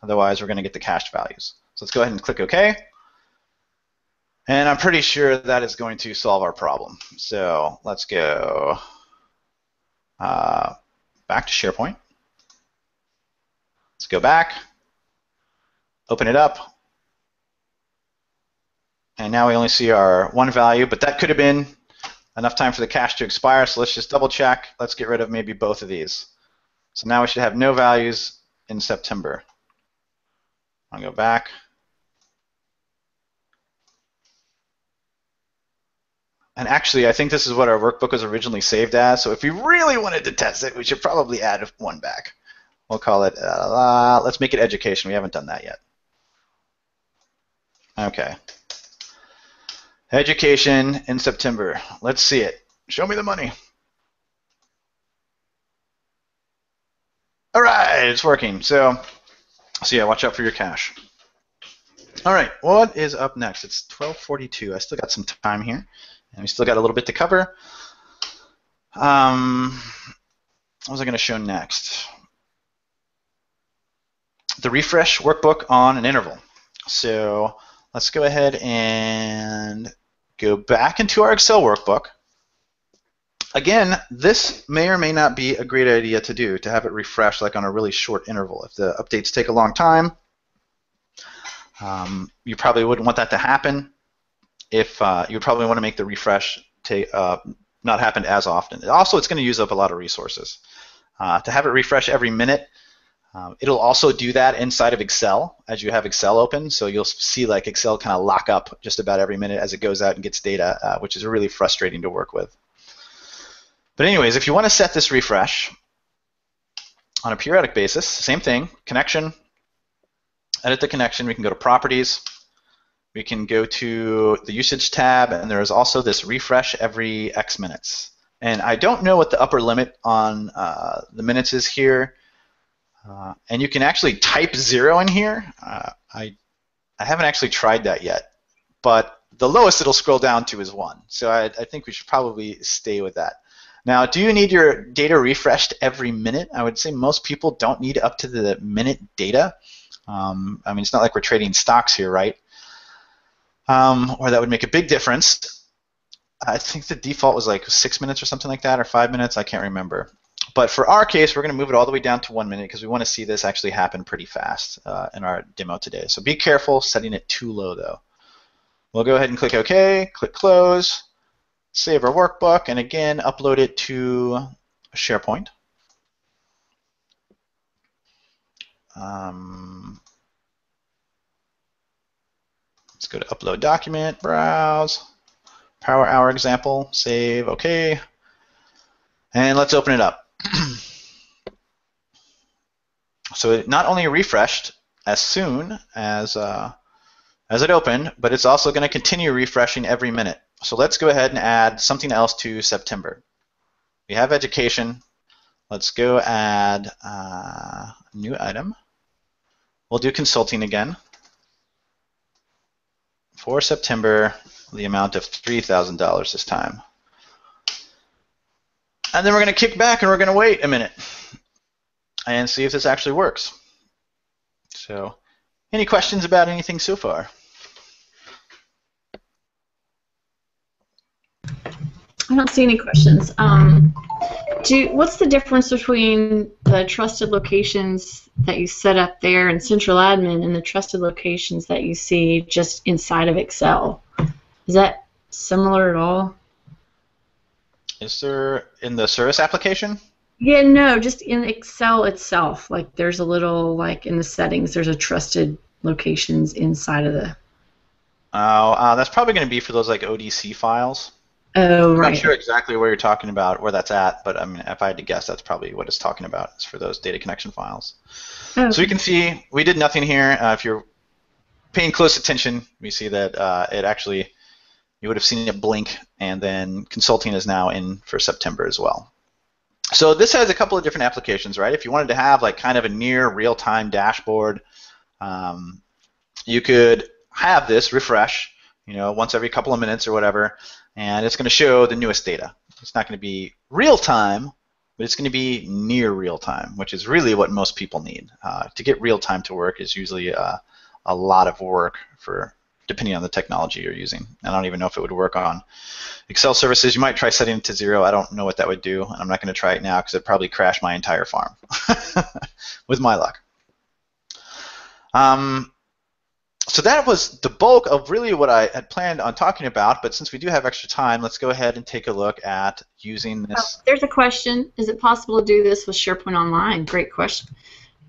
Otherwise, we're going to get the cached values. So let's go ahead and click OK. And I'm pretty sure that is going to solve our problem. So let's go back to SharePoint. Let's go back. Open it up, and now we only see our one value, but that could have been enough time for the cache to expire, so let's just double check. Let's get rid of maybe both of these. So now we should have no values in September. I'll go back. And actually, I think this is what our workbook was originally saved as, so if we really wanted to test it, we should probably add one back. We'll call it, let's make it education. We haven't done that yet. Okay. Education in September. Let's see it. Show me the money. All right, it's working. So yeah, watch out for your cache. All right, what is up next? It's 12:42. I still got some time here, and we still got a little bit to cover. What was I going to show next? The refresh workbook on an interval. So let's go ahead and go back into our Excel workbook. Again, this may or may not be a great idea to do, to have it refresh like on a really short interval. If the updates take a long time, you probably wouldn't want that to happen. If you would probably want to make the refresh not happen as often. Also, it's going to use up a lot of resources. To have it refresh every minute, it'll also do that inside of Excel as you have Excel open, so you'll see like Excel kind of lock up just about every minute as it goes out and gets data, which is really frustrating to work with. But anyways, if you want to set this refresh on a periodic basis, same thing, connection, edit the connection, we can go to properties, we can go to the usage tab, and there is also this refresh every X minutes. And I don't know what the upper limit on the minutes is here. And you can actually type 0 in here. I haven't actually tried that yet, but the lowest it'll scroll down to is 1. So I think we should probably stay with that. Now, do you need your data refreshed every minute? I would say most people don't need up to the minute data. I mean, it's not like we're trading stocks here, right? Or that would make a big difference. I think the default was like 6 minutes or something like that, or 5 minutes. I can't remember. But for our case, we're going to move it all the way down to 1 minute because we want to see this actually happen pretty fast in our demo today. So be careful setting it too low, though. We'll go ahead and click OK, click Close, save our workbook, and again, upload it to SharePoint. Let's go to Upload Document, Browse, Power Hour example, save, OK. And let's open it up. So it not only refreshed as soon as as it opened, but it's also going to continue refreshing every minute. So let's go ahead and add something else to September. We have education. Let's go add a new item. We'll do consulting again. For September, the amount of $3,000 this time. And then we're going to kick back and we're going to wait a minute and see if this actually works. So, any questions about anything so far? I don't see any questions. What's the difference between the trusted locations that you set up there in Central Admin and the trusted locations that you see just inside of Excel? Is that similar at all? Is there in the service application? Yeah, no, just in Excel itself. Like there's a little, like in the settings, there's a trusted locations inside of the... Oh, that's probably going to be for those like ODC files. Oh, right. I'm not sure exactly where you're talking about, where that's at, but I mean, if I had to guess, that's probably what it's talking about. It's for those data connection files. Okay. So you can see we did nothing here. If you're paying close attention, we see that it actually, you would have seen it blink, and then consulting is now in for September as well. So this has a couple of different applications, right? If you wanted to have like kind of a near real-time dashboard, you could have this refresh, you know, once every couple of minutes or whatever, and it's going to show the newest data. It's not going to be real-time, but it's going to be near real-time, which is really what most people need. To get real-time to work is usually a lot of work for, depending on the technology you're using. I don't even know if it would work on Excel services. You might try setting it to 0. I don't know what that would do, and I'm not going to try it now because it'd probably crash my entire farm with my luck. So that was the bulk of really what I had planned on talking about, but since we do have extra time, let's go ahead and take a look at using this. There's a question. Is it possible to do this with SharePoint Online? Great question.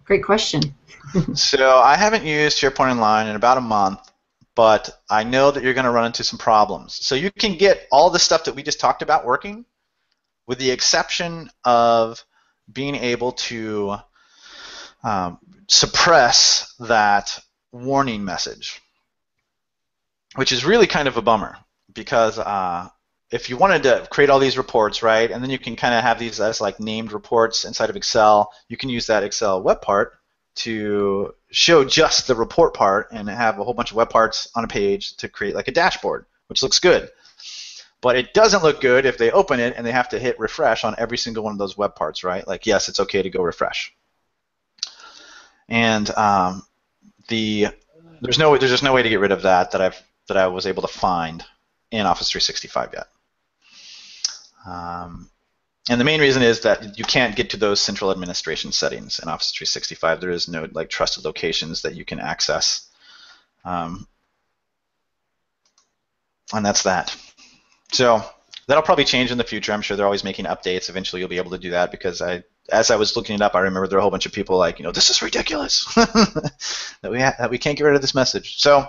Great question. So I haven't used SharePoint Online in about a month, but I know that you're going to run into some problems. So you can get all the stuff that we just talked about working, with the exception of being able to suppress that warning message, which is really kind of a bummer, because if you wanted to create all these reports, right, and then you can kind of have these as like named reports inside of Excel, you can use that Excel web part to show just the report part and have a whole bunch of web parts on a page to create like a dashboard, which looks good. But it doesn't look good if they open it and they have to hit refresh on every single one of those web parts, right? Like, yes, it's okay to go refresh. And there's just no way to get rid of that I was able to find in Office 365 yet. And the main reason is that you can't get to those central administration settings in Office 365. There is no like trusted locations that you can access, and that's that. So that'll probably change in the future. I'm sure they're always making updates. Eventually, you'll be able to do that, because as I was looking it up, I remember there were a whole bunch of people like, you know, this is ridiculous that we can't get rid of this message. So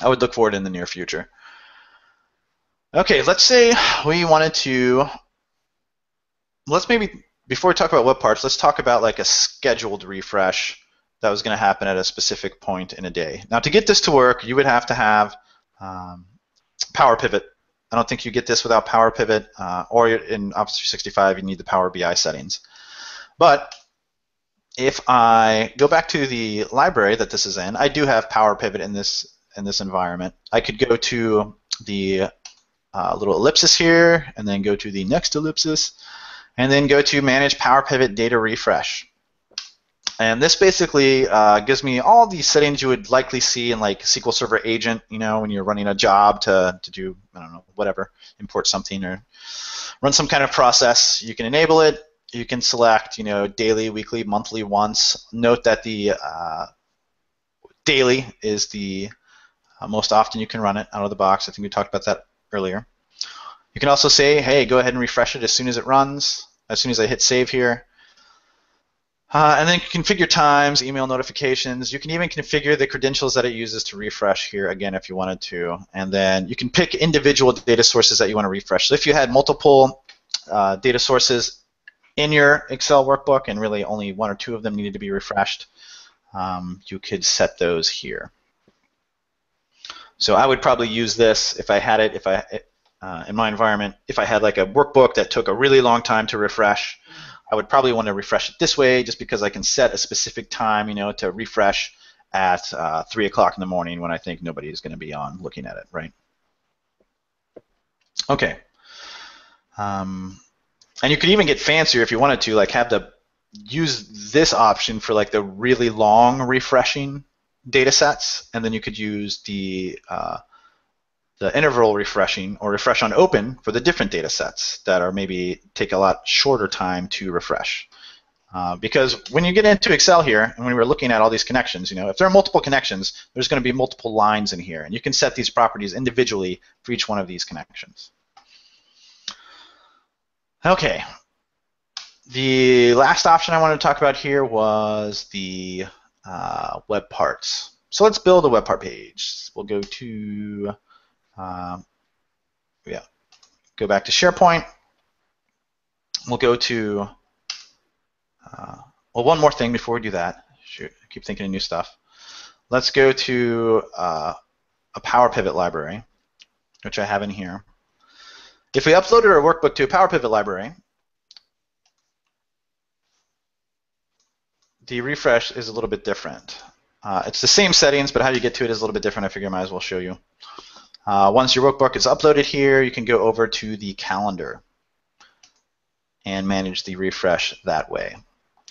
I would look for it in the near future. Okay, let's say we wanted to. Let's maybe, before we talk about web parts, let's talk about like a scheduled refresh that was going to happen at a specific point in a day. Now, to get this to work, you would have to have Power Pivot. I don't think you get this without Power Pivot, or in Office 365, you need the Power BI settings. But if I go back to the library that this is in, I do have Power Pivot in this environment. I could go to the little ellipsis here, and then go to the next ellipsis, and then go to Manage Power Pivot Data Refresh. And this basically gives me all these settings you would likely see in like SQL Server Agent, you know, when you're running a job to do, I don't know, whatever, import something or run some kind of process. You can enable it. You can select, you know, daily, weekly, monthly, once. Note that the daily is the most often you can run it out of the box. I think we talked about that earlier. You can also say, hey, go ahead and refresh it as soon as it runs, as soon as I hit save here. And then configure times, email notifications. You can even configure the credentials that it uses to refresh here, again, if you wanted to. And then you can pick individual data sources that you want to refresh. So if you had multiple data sources in your Excel workbook and really only 1 or 2 of them needed to be refreshed, you could set those here. So I would probably use this if I had it, in my environment. If I had like a workbook that took a really long time to refresh, I would probably want to refresh it this way, just because I can set a specific time, to refresh at 3 o'clock in the morning when I think nobody is going to be on looking at it, right? Okay. And you could even get fancier if you wanted to, like use this option for like the really long refreshing data sets, and then you could use the interval refreshing or refresh on open for the different data sets that are maybe take a lot shorter time to refresh. Because when you get into Excel here, and when we're looking at all these connections, if there are multiple connections, there's going to be multiple lines in here, and you can set these properties individually for each one of these connections. Okay. The last option I wanted to talk about here was the web parts. So let's build a web part page. We'll go to go back to SharePoint. We'll go to well, one more thing before we do that. Shoot, I keep thinking of new stuff. Let's go to a Power Pivot library, which I have in here. If we uploaded our workbook to a Power Pivot library, the refresh is a little bit different. It's the same settings, but how you get to it is a little bit different. I figure I might as well show you. Once your workbook is uploaded here, you can go over to the calendar and manage the refresh that way.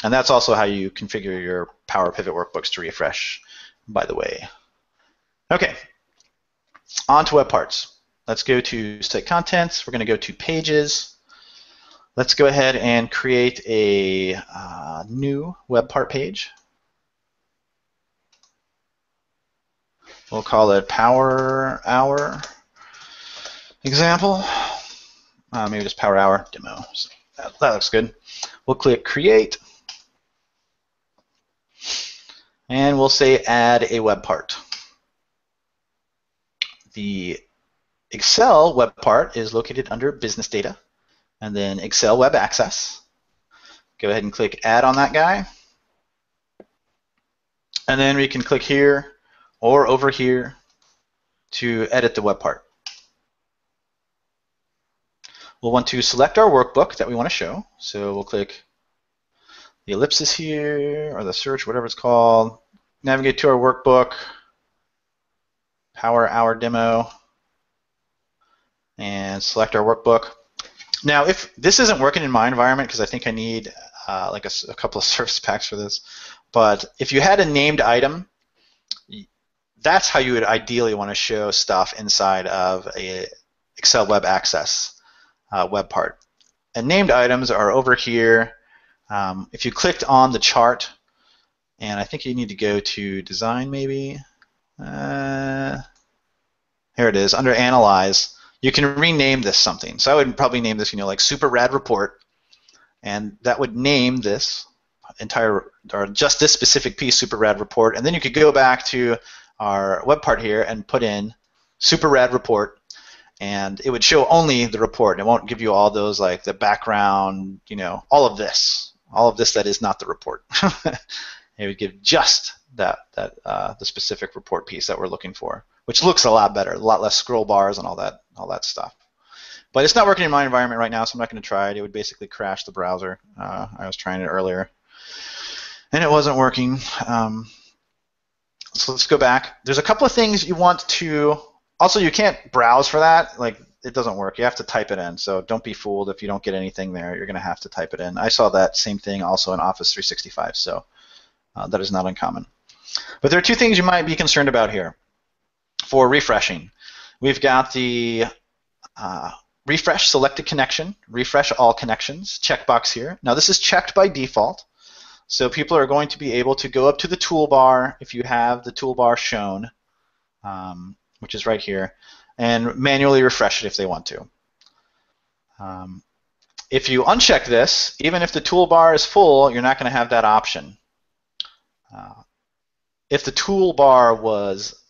And that's also how you configure your Power Pivot workbooks to refresh, by the way. Okay, on to web parts. Let's go to Site Contents. We're going to go to Pages. Let's go ahead and create a new web part page. We'll call it Power Hour example. Maybe just Power Hour demo. So that looks good. We'll click Create. And we'll say Add a web part. The Excel web part is located under Business Data, and then Excel Web Access. Go ahead and click Add on that guy. And then we can click here or over here to edit the web part. We'll want to select our workbook that we want to show. So we'll click the ellipsis here, or the search, whatever it's called. Navigate to our workbook, Power Hour Demo, and select our workbook. Now, if this isn't working in my environment, because I think I need like a couple of service packs for this, but if you had a named item, that's how you would ideally want to show stuff inside of a Excel Web Access web part. And named items are over here. If you clicked on the chart, and I think you need to go to Design maybe. Here it is, under Analyze. You can rename this something. So I would probably name this, like Super Rad Report, and that would name this entire, or just this specific piece, Super Rad Report. And then you could go back to our web part here and put in Super Rad Report, and it would show only the report. It won't give you all those, like the background, all of this that is not the report. It would give just the specific report piece that we're looking for, which looks a lot better, a lot less scroll bars and all that stuff. But it's not working in my environment right now, so I'm not going to try it. It would basically crash the browser. I was trying it earlier, and it wasn't working. So let's go back. There's a couple of things you want to. Also, you can't browse for that. Like, it doesn't work. You have to type it in. So don't be fooled if you don't get anything there. You're going to have to type it in. I saw that same thing also in Office 365. So that is not uncommon. But there are two things you might be concerned about here for refreshing. We've got the refresh selected connection, refresh all connections checkbox here. Now this is checked by default, so people are going to be able to go up to the toolbar if you have the toolbar shown, which is right here, and manually refresh it if they want to. If you uncheck this, even if the toolbar is full, you're not going to have that option. If the toolbar was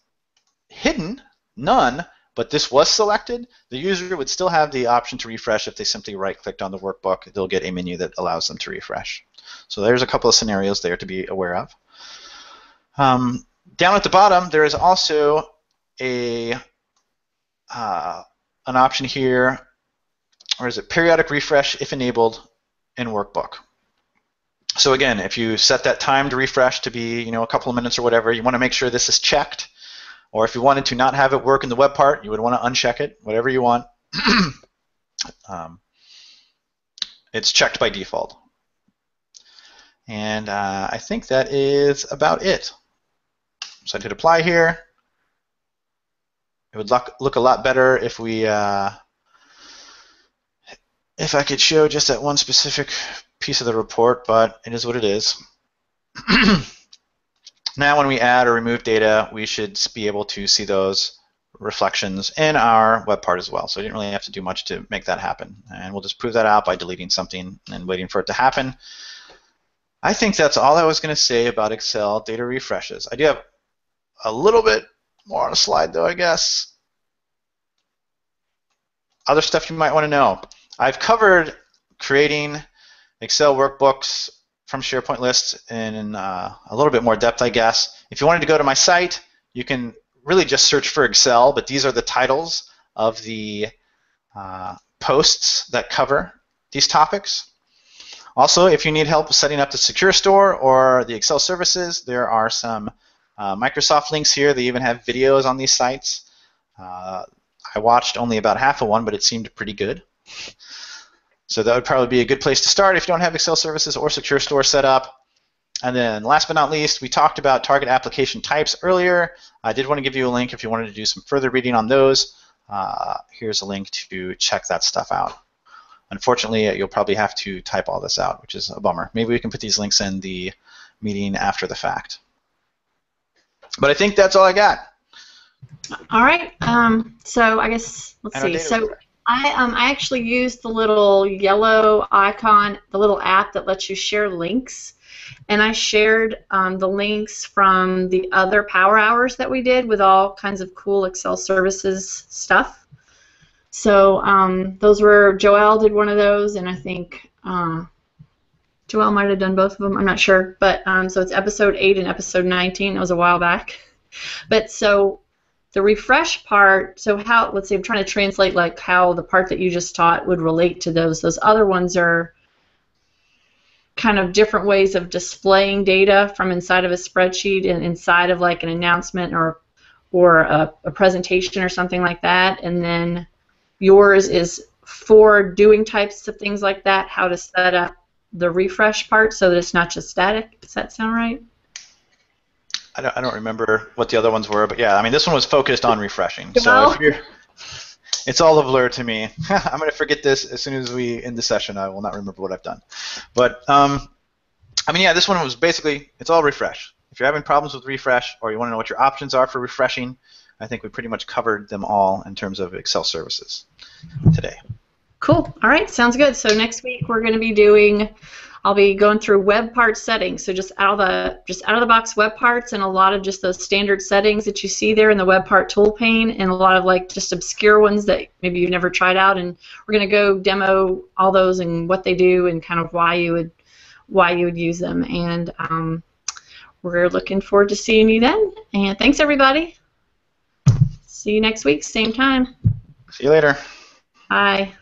hidden, none, but this was selected, the user would still have the option to refresh. If they simply right-clicked on the workbook, they'll get a menu that allows them to refresh. So there's a couple of scenarios there to be aware of. Down at the bottom, there is also an option here, or is it periodic refresh if enabled in workbook. So again, if you set that time to refresh to be a couple of minutes or whatever, you want to make sure this is checked. Or if you wanted to not have it work in the web part, you would want to uncheck it, whatever you want. It's checked by default. And I think that is about it. So I hit apply here. It would look a lot better if we, if I could show just that one specific piece of the report, but it is what it is. Now when we add or remove data, we should be able to see those reflections in our web part as well. So I didn't really have to do much to make that happen. And we'll just prove that out by deleting something and waiting for it to happen. I think that's all I was going to say about Excel data refreshes. I do have a little bit more on a slide though, I guess. Other stuff you might want to know. I've covered creating Excel workbooks from SharePoint lists in a little bit more depth, I guess. If you wanted to go to my site, you can really just search for Excel, but these are the titles of the posts that cover these topics. Also, if you need help setting up the SecureStore or the Excel services, there are some Microsoft links here. They even have videos on these sites. I watched only about half of one, but it seemed pretty good. So that would probably be a good place to start if you don't have Excel services or SecureStore set up. And then last but not least, we talked about target application types earlier. I did want to give you a link if you wanted to do some further reading on those. Here's a link to check that stuff out. Unfortunately, you'll probably have to type all this out, which is a bummer. Maybe we can put these links in the meeting after the fact. But I think that's all I got. All right. So I guess, let's see. So I actually used the little yellow icon, the little app that lets you share links. And I shared the links from the other Power Hours that we did with all kinds of cool Excel services stuff. So those were, Joelle did one of those, and I think Joelle might have done both of them. I'm not sure. But so it's episode 8 and episode 19. It was a while back. But so the refresh part, so how, let's see, I'm trying to translate like how the part that you just taught would relate to those. Those other ones are kind of different ways of displaying data from inside of a spreadsheet and inside of like an announcement or a presentation or something like that. And then yours is for doing types of things like that, how to set up the refresh part so that it's not just static. Does that sound right? I don't remember what the other ones were, but yeah, I mean, this one was focused on refreshing. Well, so if you're, it's all a blur to me. I'm going to forget this as soon as we end the session. I will not remember what I've done. But, I mean, yeah, this one was basically, it's all refresh. If you're having problems with refresh or you want to know what your options are for refreshing, I think we pretty much covered them all in terms of Excel services today. Cool. All right, sounds good. So next week we're going to be doing, I'll be going through web part settings. So just out of the box web parts and a lot of just those standard settings that you see there in the web part tool pane, and a lot of like just obscure ones that maybe you've never tried out. And we're going to go demo all those and what they do and kind of why you would use them. And we're looking forward to seeing you then. And thanks everybody. See you next week, same time. See you later. Bye.